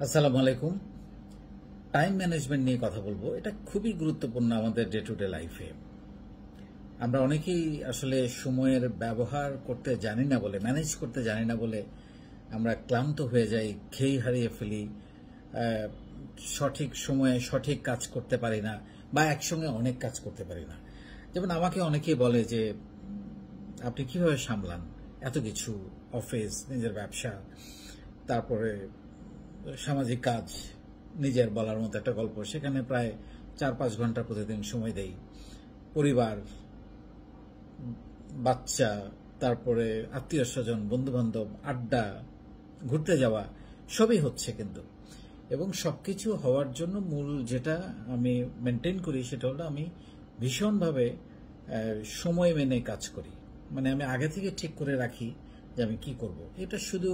আসসালামু আলাইকুম। Time management নিয়ে কথা বলবো। এটা খুবই গুরুত্বপূর্ণ আমাদের ডে টু ডে লাইফে। আমরা অনেকেই আসলে সময়ের ব্যবহার করতে জানি না বলে, ম্যানেজ করতে জানি না বলে আমরা ক্লান্ত হয়ে যাই, খেই হারিয়ে ফেলি, সঠিক সময়ে সঠিক কাজ করতে পারি না বা একসঙ্গে অনেক কাজ করতে পারি না। যেমন আমাকে অনেকেই বলে যে আপনি কিভাবে সামলান এত কিছু, অফিস, নিজের ব্যবসা, তারপরে সামাজিক কাজ, নিজের বলার মতো একটা গল্প, সেখানে প্রায় 4-5 ঘন্টা প্রতিদিন সময় দেই। পরিবার, বাচ্চা, তারপরে আত্মীয় স্বজন, বন্ধু বান্ধব, আড্ডা, ঘুরতে যাওয়া, সবই হচ্ছে কিন্তু। এবং সবকিছু হওয়ার জন্য মূল যেটা আমি মেনটেন করি সেটা হলো আমি ভীষণভাবে সময় মেনে কাজ করি। মানে আমি আগে থেকে ঠিক করে রাখি যে আমি কি করব। এটা শুধু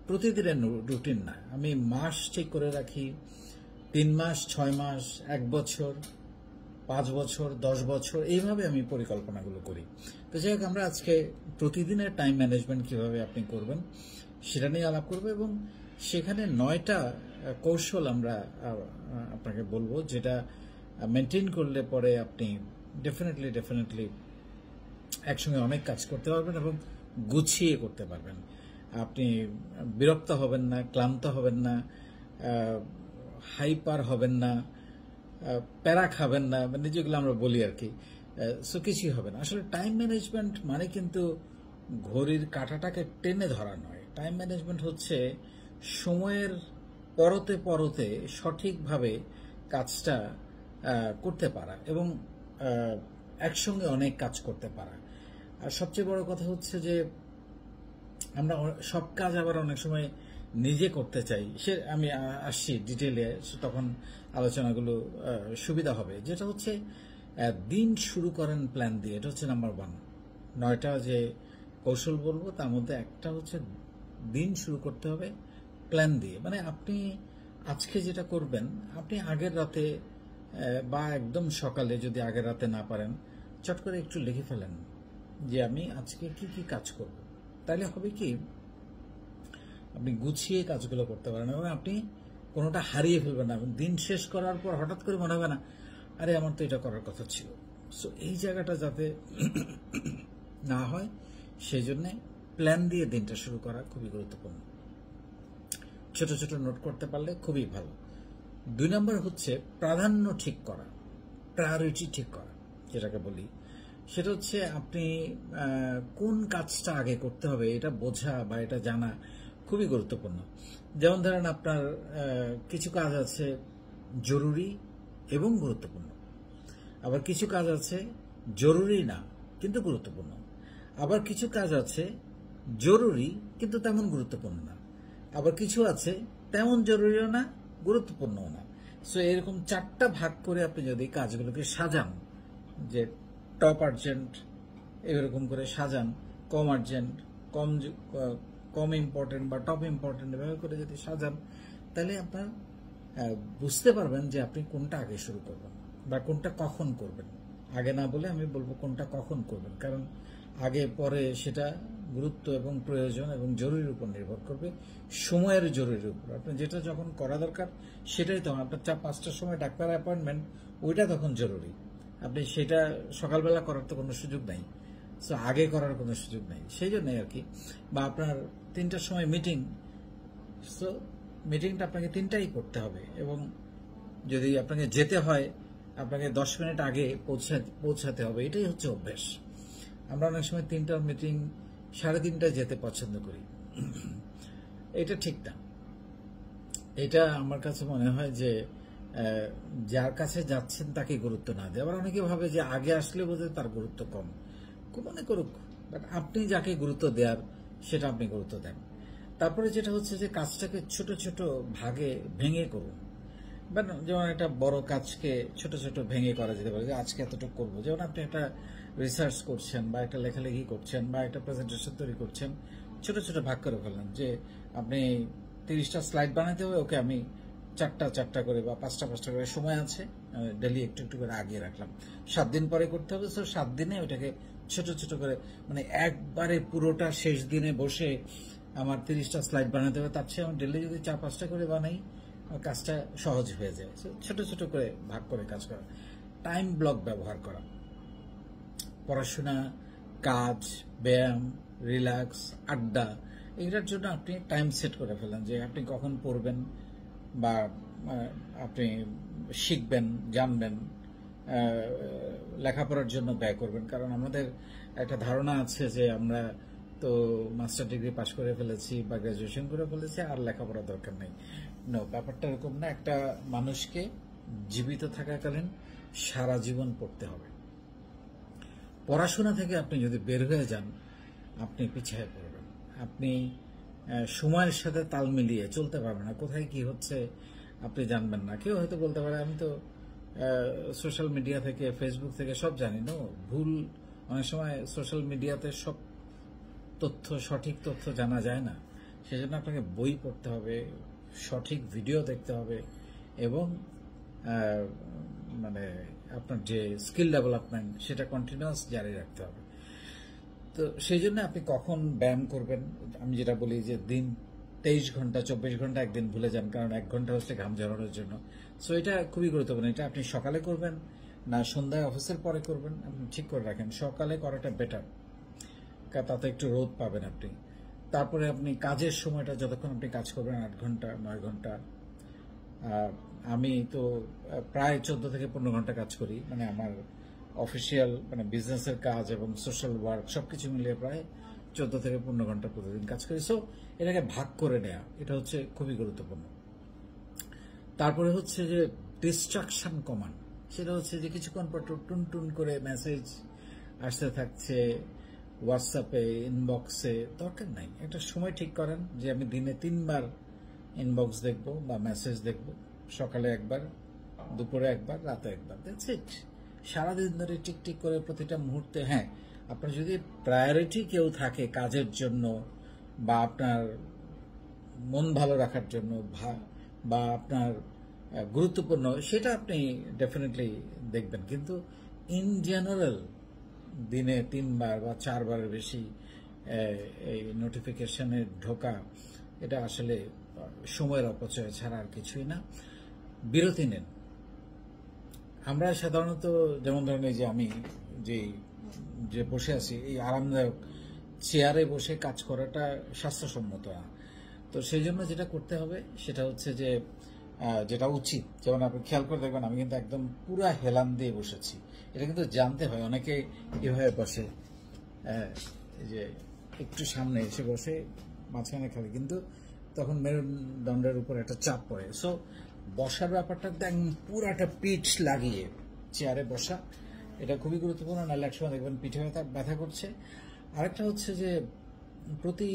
প্রতিদিনের রুটিন না, আমি মাস ঠিক করে রাখি, 3 মাস, 6 মাস, 1 বছর, 5 বছর, 10 বছর, এইভাবে আমি পরিকল্পনাগুলো করি। তো যাই হোক, আমরা আজকে প্রতিদিনের টাইম ম্যানেজমেন্ট কিভাবে আপনি করবেন সেটা নিয়ে আলাপ করবো এবং সেখানে 9টা কৌশল আমরা আপনাকে বলবো, যেটা মেনটেন করলে পরে আপনি ডেফিনেটলি একসঙ্গে অনেক কাজ করতে পারবেন এবং গুছিয়ে করতে পারবেন। আপনি বিরক্ত হবেন না, ক্লান্ত হবেন না, হাইপার হবেন না, প্যারা খাবেন না, মানে যেগুলো আমরা বলি আর কি। সো কিছুই হবে না। আসলে টাইম ম্যানেজমেন্ট মানে কিন্তু ঘড়ির কাঁটাটাকে টেনে ধরা নয়। টাইম ম্যানেজমেন্ট হচ্ছে সময়ের পরতে পরতে সঠিকভাবে কাজটা করতে পারা এবং একসঙ্গে অনেক কাজ করতে পারা। আর সবচেয়ে বড় কথা হচ্ছে যে আমরা সব কাজ আবার অনেক সময় নিজে করতে চাই। সে আমি আসছি ডিটেলে, তখন আলোচনাগুলো সুবিধা হবে। যেটা হচ্ছে দিন শুরু করেন প্ল্যান দিয়ে, এটা হচ্ছে নাম্বার 1। 9টা যে কৌশল বলবো তার মধ্যে একটা হচ্ছে দিন শুরু করতে হবে প্ল্যান দিয়ে। মানে আপনি আজকে যেটা করবেন, আপনি আগের রাতে বা একদম সকালে, যদি আগের রাতে না পারেন, চট করে একটু লিখে ফেলেন যে আমি আজকে কি কি কাজ করব। তাহলে হবে কি, আপনি গুছিয়ে কাজগুলো করতে পারেন এবং আপনি কোনোটা হারিয়ে ফেলবেন না। দিন শেষ করার পর হঠাৎ করে মনে হবে না, আরে আমার তো এটা করার কথা ছিল। সো এই জায়গাটা যাতে না হয় সেই জন্যে প্ল্যান দিয়ে দিনটা শুরু করা খুবই গুরুত্বপূর্ণ। ছোট ছোট নোট করতে পারলে খুবই ভালো। 2 নম্বর হচ্ছে প্রাধান্য ঠিক করা, প্রায়োরিটি ঠিক করা যেটাকে বলি। সেটা হচ্ছে আপনি কোন কাজটা আগে করতে হবে এটা বোঝা বা এটা জানা খুবই গুরুত্বপূর্ণ। যেমন ধরেন আপনার কিছু কাজ আছে জরুরি এবং গুরুত্বপূর্ণ, আবার কিছু কাজ আছে জরুরি না কিন্তু গুরুত্বপূর্ণ, আবার কিছু কাজ আছে জরুরি কিন্তু তেমন গুরুত্বপূর্ণ না, আবার কিছু আছে তেমন জরুরিও না, গুরুত্বপূর্ণও না। সো এরকম 4টা ভাগ করে আপনি যদি কাজগুলোকে সাজান, যে টপ আর্জেন্ট, এরকম করে সাজান, কম আর্জেন্ট, কম ইম্পর্টেন্ট বা টপ ইম্পর্টেন্ট, এভাবে করে যদি সাজান, তাহলে আপনার বুঝতে পারবেন যে আপনি কোনটা আগে শুরু করবেন বা কোনটা কখন করবেন। আগে না বলে আমি বলবো কোনটা কখন করবেন, কারণ আগে পরে সেটা গুরুত্ব এবং প্রয়োজন এবং জরুরির উপর নির্ভর করবে, সময়ের জরুরির উপর। আপনি যেটা যখন করা দরকার সেটাই তখন, আপনার 5টার সময় ডাক্তার অ্যাপয়েন্টমেন্ট, ওইটা তখন জরুরি। আপনি সেটা সকালবেলা করার তো কোনো সুযোগ নাই, সো আগে করার কোনো সুযোগ নাই, সেই জন্যই আর কি। বা আপনার 3টার সময় মিটিং, সো মিটিংটা আপনাকে 3টাই করতে হবে এবং যদি আপনাকে যেতে হয় আপনাকে 10 মিনিট আগে পৌঁছাতে হবে। এটাই হচ্ছে অভ্যাস। আমরা অনেক সময় 3টার মিটিং 3:30টায় যেতে পছন্দ করি, এটা ঠিক না। এটা আমার কাছে মনে হয় যে যার কাছে যাচ্ছেন তাকে গুরুত্ব না দেয়। আবার অনেকে ভাবে যে আগে আসলে বোধহয় তার গুরুত্ব কম, মনে করুক, বাট আপনি যাকে গুরুত্ব দেওয়ার সেটা আপনি গুরুত্ব দেন। তারপরে যেটা হচ্ছে যে কাজটাকে ছোট ছোট ভাগে ভেঙে করুন। যেমন একটা বড় কাজকে ছোট ছোট ভেঙে করা যেতে পারে, যে আজকে এতটুকু করবো। যেমন আপনি একটা রিসার্চ করছেন বা একটা লেখালেখি করছেন বা একটা প্রেজেন্টেশন তৈরি করছেন, ছোট ছোট ভাগ করে ফেললেন যে আপনি 30টা স্লাইড বানাতে হবে, ওকে আমি 4টা করে বা 5টা করে, সময় আছে, ডেলি একটু একটু করে আগিয়ে রাখলাম। 7 দিন পরে করতে হবে, তো 7 দিনে ওটাকে ছোট ছোট করে, মানে একবারে পুরোটা শেষ দিনে বসে আমার 30টা স্লাইড বানাতে হবে, তার চেয়ে আমার ডেলি যদি 4-5টা করে বানাই আমার কাজটা সহজ হয়ে যায়। ছোট ছোট করে ভাগ করে কাজ করা, টাইম ব্লক ব্যবহার করা, পড়াশোনা, কাজ, ব্যায়াম, রিল্যাক্স, আড্ডা, এগুলোর জন্য আপনি টাইম সেট করে ফেলেন যে আপনি কখন পড়বেন বা আপনি শিখবেন, জানবেন, লেখাপড়ার জন্য ব্যয় করবেন। কারণ আমাদের একটা ধারণা আছে যে আমরা তো মাস্টার ডিগ্রি পাশ করে ফেলেছি বা গ্রাজুয়েশন করে ফেলেছি, আর লেখাপড়ার দরকার নেই। নো, ব্যাপারটা এরকম না। একটা মানুষকে জীবিত থাকাকালীন সারা জীবন পড়তে হবে। পড়াশোনা থেকে আপনি যদি বের হয়ে যান, আপনি পিছিয়ে পড়বেন। আপনি সময়ের সাথে তাল মিলিয়ে চলতে পারবেন না। কোথায় কি হচ্ছে আপনি জানবেন না। কেউ হয়তো বলতে পারে আমি তো সোশ্যাল মিডিয়া থেকে, ফেসবুক থেকে সব জানি। না, ভুল। অনেক সময় সোশ্যাল মিডিয়াতে সব তথ্য, সঠিক তথ্য জানা যায় না। সেজন্য আপনাকে বই পড়তে হবে, সঠিক ভিডিও দেখতে হবে এবং মানে আপনার যে স্কিল ডেভেলপমেন্ট সেটা কন্টিনিউয়াস জারি রাখতে হবে। তো সেই জন্য আপনি কখন ব্যায়াম করবেন, আমি যেটা বলি যে দিন 23 ঘন্টা 24 ঘন্টা একদিন ভুলে যান, কারণ 1 ঘন্টা হচ্ছে ঘাম ঝরানোর জন্য। সো এটা খুবই গুরুত্বপূর্ণ। এটা আপনি সকালে করবেন না সন্ধ্যায় অফিসের পরে করবেন, আপনি ঠিক করে রাখেন। সকালে করাটা বেটার, তাতে একটু রোদ পাবেন আপনি। তারপরে আপনি কাজের সময়টা যতক্ষণ আপনি কাজ করবেন 8 ঘন্টা 9 ঘন্টা। আমি তো প্রায় 14 থেকে 15 ঘন্টা কাজ করি, মানে আমার অফিসিয়াল মানে বিজনেসের কাজ এবং সোশ্যাল ওয়ার্ক সবকিছু মিলিয়ে প্রায় 14 থেকে 15 ঘন্টা প্রতিদিন কাজ করি। সো এটাকে ভাগ করে নেওয়া, এটা হচ্ছে খুবই গুরুত্বপূর্ণ। তারপরে হচ্ছে যে ডিস্ট্রাকশন কমান, সেটা হচ্ছে যে কিছুক্ষণ পর টুন টুন করে মেসেজ আসতে থাকছে হোয়াটসঅ্যাপে, ইনবক্সে, দরকার নাই। একটা সময় ঠিক করেন যে আমি দিনে 3 বার ইনবক্স দেখব বা মেসেজ দেখব, সকালে একবার, দুপুরে একবার, রাতে একবার। That's it. সারাদিন ধরে টিকটিক করে প্রতিটা মুহূর্তে। হ্যাঁ, আপনার যদি প্রায়োরিটি কেউ থাকে কাজের জন্য বা আপনার মন ভালো রাখার জন্য বা আপনার গুরুত্বপূর্ণ, সেটা আপনি ডেফিনেটলি দেখবেন। কিন্তু ইন জেনারেল দিনে 3 বার বা 4 বারের বেশি এই নোটিফিকেশনে ঢোকা, এটা আসলে সময়ের অপচয় ছাড়া আর কিছুই না। বিরতি নেন। আমরা সাধারণত যেমন ধরেন এই যে আমি যে বসে আছি, এই আরামদায়ক চেয়ারে বসে কাজ করাটা স্বাস্থ্যসম্মত না। তো সেই জন্য যেটা করতে হবে সেটা হচ্ছে যে যেটা উচিত, যেমন আপনি খেয়াল করে দেখবেন আমি কিন্তু একদম পুরা হেলান দিয়ে বসেছি। এটা কিন্তু জানতে হয়। অনেকে এভাবে বসে, এই যে একটু সামনে এসে বসে মাঝখানে খালি, কিন্তু তখন মেরুদণ্ডের উপর একটা চাপ পড়ে। সো বসার ব্যাপারটা একদম পুরাটা পিঠ লাগিয়ে চেয়ারে বসা, এটা খুবই গুরুত্বপূর্ণ। নাহলে একসময় দেখবেন পিঠে ব্যথা করছে। আরেকটা হচ্ছে যে প্রতি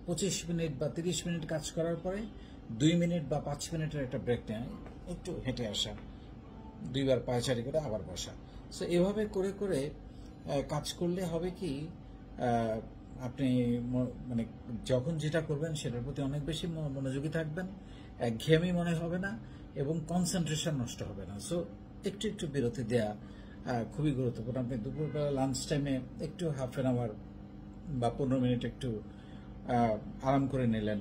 25 মিনিট বা 30 মিনিট কাজ করার পরে 2 মিনিট বা 5 মিনিটের একটা ব্রেক নেয়, একটু হেঁটে আসা, 2 বার পায়চারি করে আবার বসা। সো এভাবে করে করে কাজ করলে হবে কি, আপনি মানে যখন যেটা করবেন সেটার প্রতি অনেক বেশি মনোযোগী থাকবেন, একঘেয়েমি মনে হবে না এবং কনসেন্ট্রেশন নষ্ট হবে না। সো একটু একটু বিরতি দেওয়া খুবই গুরুত্বপূর্ণ। আপনি দুপুরবেলা লাঞ্চ টাইমে একটু হাফ অ্যান আওয়ার বা 15 মিনিট একটু আরাম করে নিলেন।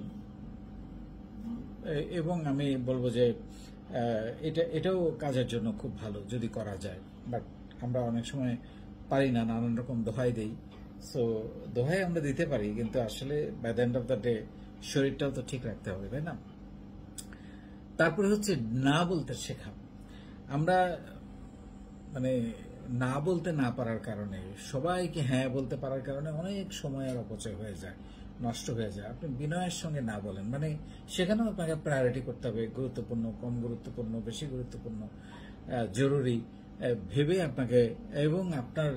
এবং আমি বলবো যে এটাও কাজের জন্য খুব ভালো যদি করা যায়। বাট আমরা অনেক সময় পারি না, নানান রকম দোহাই দেই। সো দোহাই আমরা দিতে পারি, কিন্তু আসলে by the end of the day শরীরটাও তো ঠিক রাখতে হবে, তাই না? তারপরে হচ্ছে না বলতে শেখা। আমরা মানে না বলতে না পারার কারণে, সবাইকে হ্যাঁ বলতে পারার কারণে অনেক সময়ের অপচয় হয়ে যায়, নষ্ট হয়ে যায়। আপনি বিনয়ের সঙ্গে না বলেন, মানে সেখানেও আপনাকে প্রায়োরিটি করতে হবে। গুরুত্বপূর্ণ, কম গুরুত্বপূর্ণ, বেশি গুরুত্বপূর্ণ, জরুরি ভেবে আপনাকে, এবং আপনার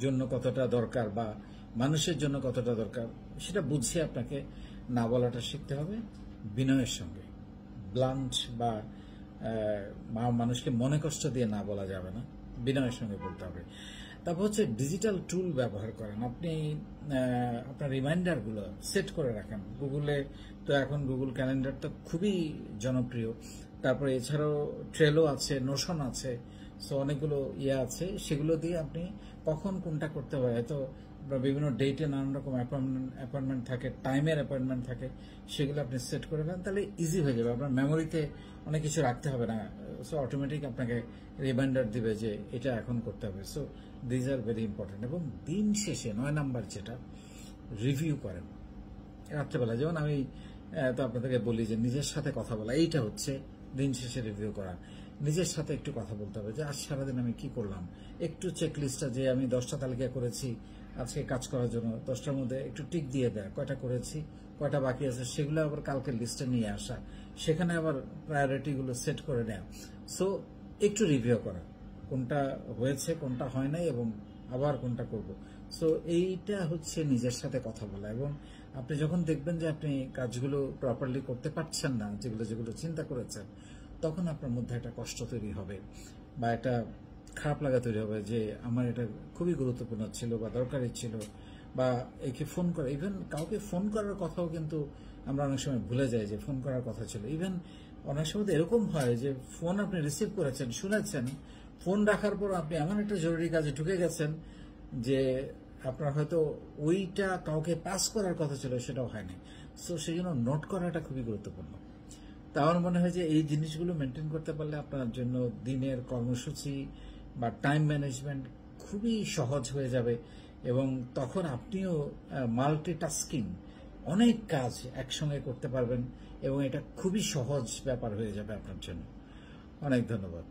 জন্য কতটা দরকার বা মানুষের জন্য কতটা দরকার সেটা বুঝিয়ে আপনাকে না বলাটা শিখতে হবে বিনয়ের সঙ্গে। ব্লান্ট বা মানুষকে মনে কষ্ট দিয়ে না বলা যাবে না, বিনয়ের সঙ্গে বলতে হবে। তারপর হচ্ছে ডিজিটাল টুল ব্যবহার করেন। আপনি আপনার রিমাইন্ডারগুলো সেট করে রাখেন। গুগলে তো এখন গুগল ক্যালেন্ডারটা খুবই জনপ্রিয়। তারপরে এছাড়াও ট্রেলো আছে, নোশন আছে, সো অনেকগুলো আছে। সেগুলো দিয়ে আপনি কখন কোনটা করতে হয়, হয়তো আপনার বিভিন্ন ডেটে নানান রকম অ্যাপয়েন্টমেন্ট থাকে, টাইমের অ্যাপয়েন্টমেন্ট থাকে, সেগুলো আপনি সেট করে ফেলেন, তাহলে ইজি হয়ে যাবে। আপনার মেমোরিতে অনেক কিছু রাখতে হবে না, সো অটোমেটিক আপনাকে রিমাইন্ডার দিবে যে এটা এখন করতে হবে। So these are very important. এবং দিন শেষে 9 নাম্বার যেটা, রিভিউ করেন রাত্রেবেলা। যেমন আমি তো আপনাদেরকে বলি যে নিজের সাথে কথা বলা, এইটা হচ্ছে দিন শেষে রিভিউ করা। নিজের সাথে একটু কথা বলতে হবে যে আজ সারাদিন আমি কি করলাম, একটু চেকলিস্টটা, যে আমি 10টা তালিকা করেছি আজকে কাজ করার জন্য, 10টার মধ্যে একটু টিক দিয়ে দেয় কয়টা করেছি, কয়টা বাকি আছে, সেগুলো আবার কালকের লিস্টে নিয়ে আসা, সেখানে আবার প্রায়োরিটিগুলো সেট করে নেওয়া। সো একটু রিভিউ করা, কোনটা হয়েছে কোনটা হয় নাই এবং আবার কোনটা করব। সো এইটা হচ্ছে নিজের সাথে কথা বলা। এবং আপনি যখন দেখবেন যে আপনি কাজগুলো প্রপারলি করতে পারছেন না, যেগুলো যেগুলো চিন্তা করেছেন, তখন আপনার মধ্যে একটা কষ্ট তৈরি হবে বা একটা খারাপ লাগা তৈরি হবে যে আমার এটা খুবই গুরুত্বপূর্ণ ছিল বা দরকারি ছিল, বা একে ফোন করা, ইভেন কাউকে ফোন করার কথাও কিন্তু আমরা অনেক সময় ভুলে যাই যে ফোন করার কথা ছিল। ইভেন অনেক সময় তো এরকম হয় যে ফোন আপনি রিসিভ করেছেন, শুনেছেন, ফোন রাখার পর আপনি এমন একটা জরুরি কাজে ঢুকে গেছেন যে আপনার হয়তো ওইটা কাউকে পাস করার কথা ছিল, সেটাও হয়নি। সো সেই জন্য নোট করাটা খুবই গুরুত্বপূর্ণ। তা আমার মনে হয় যে এই জিনিসগুলো মেনটেন করতে পারলে আপনার জন্য দিনের কর্মসূচি বা টাইম ম্যানেজমেন্ট খুবই সহজ হয়ে যাবে, এবং তখন আপনিও মাল্টিটাস্কিং, অনেক কাজ একসঙ্গে করতে পারবেন, এবং এটা খুবই সহজ ব্যাপার হয়ে যাবে আপনার জন্য। অনেক ধন্যবাদ।